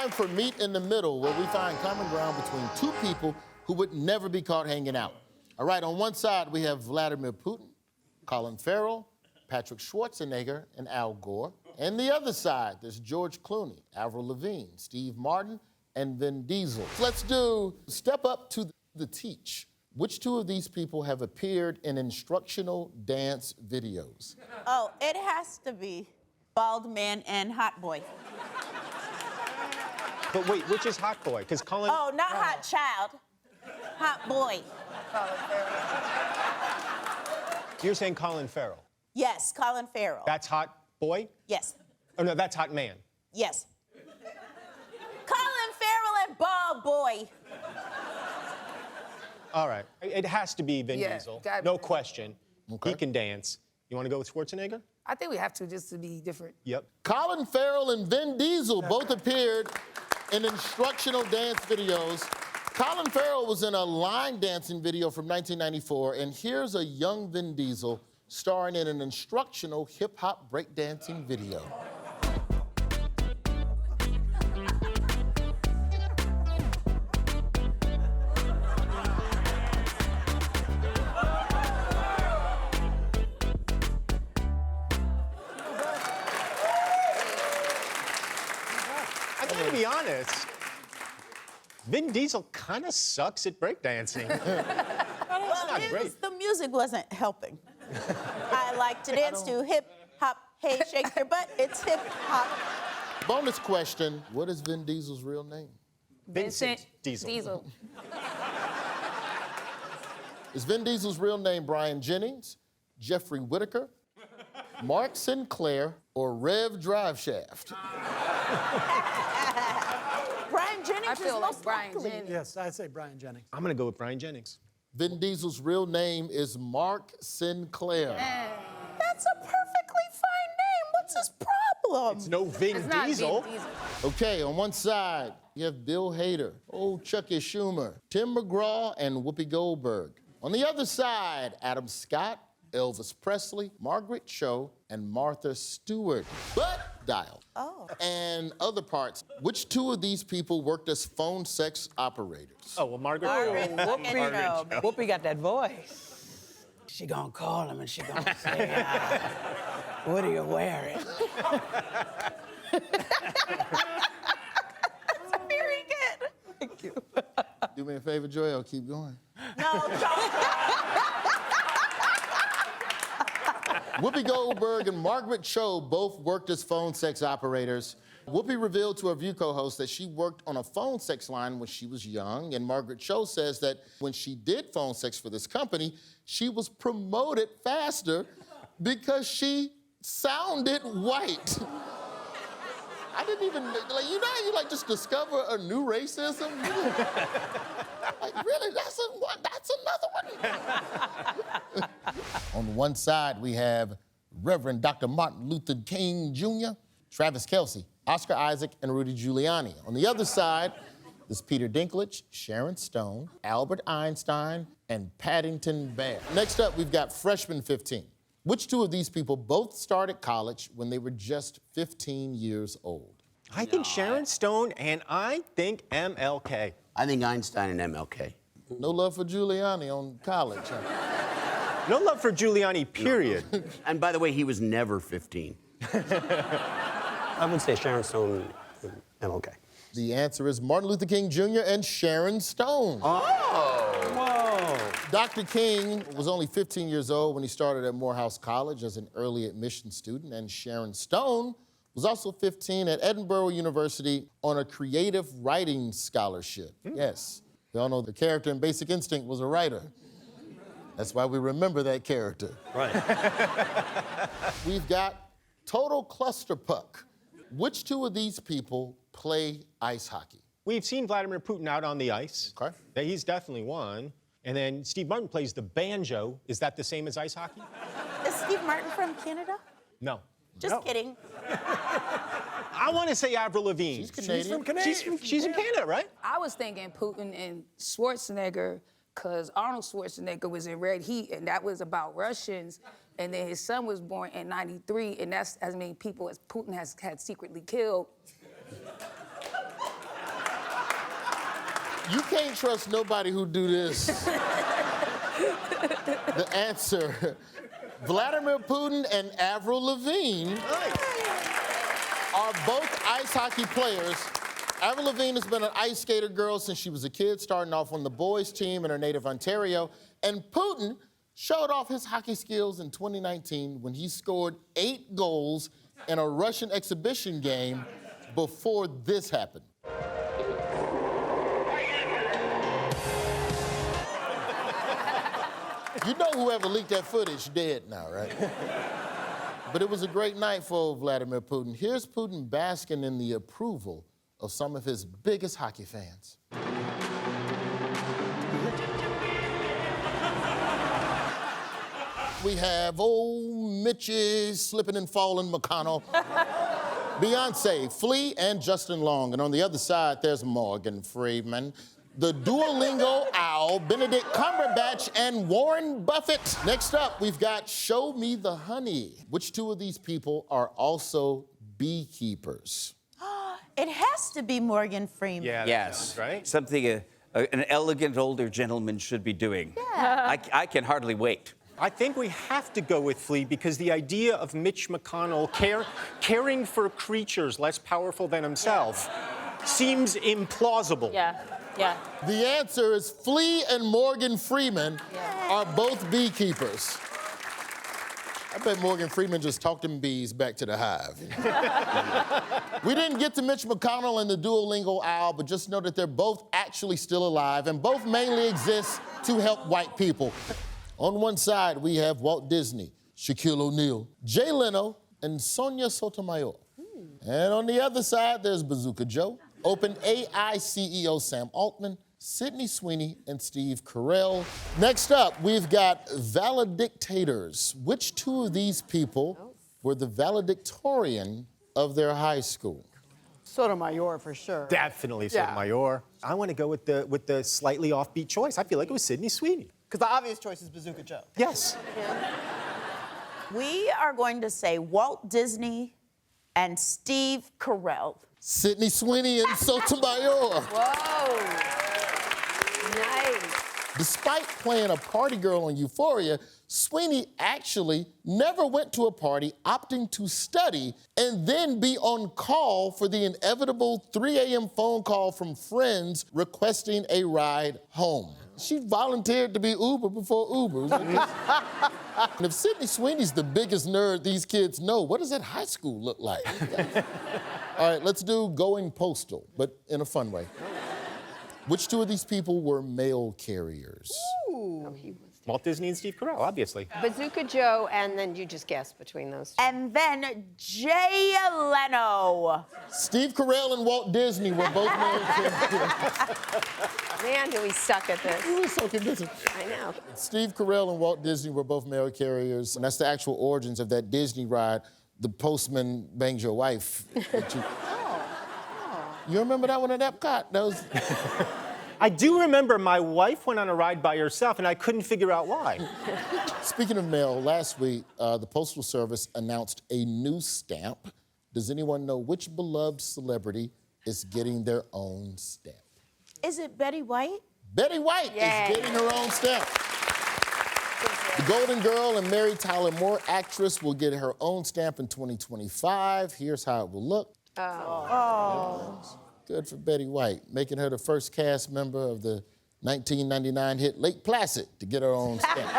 time for Meet in the Middle, where we find common ground between two people who would never be caught hanging out. All right, on one side, we have Vladimir Putin, Colin Farrell, Patrick Schwarzenegger, and Al Gore. And the other side, there's George Clooney, Avril Lavigne, Steve Martin, and Vin Diesel. Let's do Step Up to the Teach. Which two of these people have appeared in instructional dance videos? Oh, it has to be Bald Man and Hot Boy. But wait, which is Hot Boy? Because Colin... Oh, not Hot Child. Hot Boy. You're saying Colin Farrell. Yes, Colin Farrell. That's Hot Boy? Yes. Oh, no, that's Hot Man. Yes. Colin Farrell and Bald Boy. All right. It has to be Vin Diesel. No question. Okay. He can dance. You want to go with Schwarzenegger? I think we have to, just to be different. Yep. Colin Farrell and Vin Diesel both appeared in instructional dance videos. Colin Farrell was in a line dancing video from 1994, and here's a young Vin Diesel starring in an instructional hip-hop breakdancing video. I gotta be honest, Vin Diesel kind of sucks at breakdancing. The music wasn't helping. I like to dance to hip-hop, hey, shake your butt, it's hip-hop. Bonus question, what is Vin Diesel's real name? Vincent Diesel. Is Vin Diesel's real name Brian Jennings, Jeffrey Whitaker, Mark Sinclair, or Rev Driveshaft? Brian Jennings I feel is like most Brian likely. Jennings. Yes, I'd say Brian Jennings. I'm gonna go with Brian Jennings. Vin Diesel's real name is Mark Sinclair. That's a perfectly fine name. What's his problem? It's no Vin It's not Diesel. Vin Diesel. Okay, on one side, you have Bill Hader, old Chucky Schumer, Tim McGraw, and Whoopi Goldberg. On the other side, Adam Scott, Elvis Presley, Margaret Cho, and Martha Stewart. But dial. Oh. And other parts. Which two of these people worked as phone sex operators? Oh, well, Margaret. Whoopi got that voice. She gonna call him and she gonna say, what are you wearing? Very good. Thank you. Do me a favor, Joyelle, keep going. No, don't. Whoopi Goldberg and Margaret Cho both worked as phone sex operators. Whoopi revealed to her View co-host that she worked on a phone sex line when she was young, and Margaret Cho says that when she did phone sex for this company, she was promoted faster because she sounded white. I didn't even, like, you know how you, like, just discover a new racism? Like, really, that's another one. On one side, we have Reverend Dr. Martin Luther King Jr., Travis Kelce, Oscar Isaac, and Rudy Giuliani. On the other side, there's Peter Dinklage, Sharon Stone, Albert Einstein, and Paddington Bear. Next up, we've got Freshman 15. Which two of these people both started college when they were just 15 years old? I think Sharon Stone, and I think MLK. I think Einstein and MLK. No love for Giuliani on college, huh? No love for Giuliani, period. And by the way, he was never 15. I would say Sharon Stone and MLK. The answer is Martin Luther King Jr. and Sharon Stone. Oh! Whoa. Dr. King was only 15 years old when he started at Morehouse College as an early admission student, and Sharon Stone was also 15 at Edinburgh University on a creative writing scholarship. Yes, we all know the character in Basic Instinct was a writer. That's why we remember that character. Right. We've got Total Clusterfuck. Which two of these people play ice hockey? We've seen Vladimir Putin out on the ice. Okay. He's definitely one. And then Steve Martin plays the banjo. Is that the same as ice hockey? Is Steve Martin from Canada? No. Just kidding. I want to say Avril Lavigne. She's Canadian. She's in Canada, right? I was thinking Putin and Schwarzenegger, because Arnold Schwarzenegger was in Red Heat, and that was about Russians. And then his son was born in '93, and that's as many people as Putin has had secretly killed. You can't trust nobody who do this. The answer, Vladimir Putin and Avril Lavigne are both ice hockey players. Avril Lavigne has been an ice skater girl since she was a kid, starting off on the boys' team in her native Ontario. And Putin showed off his hockey skills in 2019 when he scored 8 goals in a Russian exhibition game before this happened. You know whoever leaked that footage dead now, right? But it was a great night for Vladimir Putin. Here's Putin basking in the approval of some of his biggest hockey fans. We have old Mitchie slipping and falling McConnell, Beyonce, Flea, and Justin Long. And on the other side, there's Morgan Freeman, the Duolingo Owl, Benedict Cumberbatch, and Warren Buffett. Next up, we've got Show Me the Honey. Which two of these people are also beekeepers? It has to be Morgan Freeman. Yeah, Yes. sounds right. Something an elegant older gentleman should be doing. Yeah. I can hardly wait. I think we have to go with Flea because the idea of Mitch McConnell caring for creatures less powerful than himself seems implausible. Yeah, yeah. The answer is Flea and Morgan Freeman are both beekeepers. I bet Morgan Freeman just talked them bees back to the hive. We didn't get to Mitch McConnell and the Duolingo Owl, but just know that they're both actually still alive and both mainly exist to help white people. On one side, we have Walt Disney, Shaquille O'Neal, Jay Leno, and Sonia Sotomayor. And on the other side, there's Bazooka Joe, OpenAI CEO Sam Altman, Sydney Sweeney, and Steve Carell. Next up, we've got valedictators. Which two of these people were the valedictorian of their high school? Sotomayor for sure. Definitely Yeah. Sotomayor. I want to go with the slightly offbeat choice. I feel like it was Sydney Sweeney. Because the obvious choice is Bazooka Joe. Yes. We are going to say Walt Disney and Steve Carell. Sydney Sweeney and Sotomayor. Whoa. Nice. Despite playing a party girl on Euphoria, Sweeney actually never went to a party, opting to study and then be on call for the inevitable 3 a.m. phone call from friends requesting a ride home. She volunteered to be Uber before Uber. And if Sydney Sweeney's the biggest nerd these kids know, what does that high school look like? All right, let's do Going Postal, but in a fun way. Which two of these people were mail carriers? Walt Disney and Steve Carell, obviously. Bazooka Joe, and then you just guessed between those two. And then Jay Leno. Steve Carell and Walt Disney were both mail carriers. Man, do we suck at this. You were so convincing. I know. Steve Carell and Walt Disney were both mail carriers, and that's the actual origins of that Disney ride, The Postman Bangs Your Wife. You remember that one at Epcot? That was... I do remember my wife went on a ride by herself, and I couldn't figure out why. Speaking of mail, last week, the Postal Service announced a new stamp. Does anyone know which beloved celebrity is getting their own stamp? Is it Betty White? Betty White is getting her own stamp. The Golden Girl and Mary Tyler Moore actress will get her own stamp in 2025. Here's how it will look. Good for Betty White, making her the first cast member of the 1999 hit Lake Placid to get her own stamp.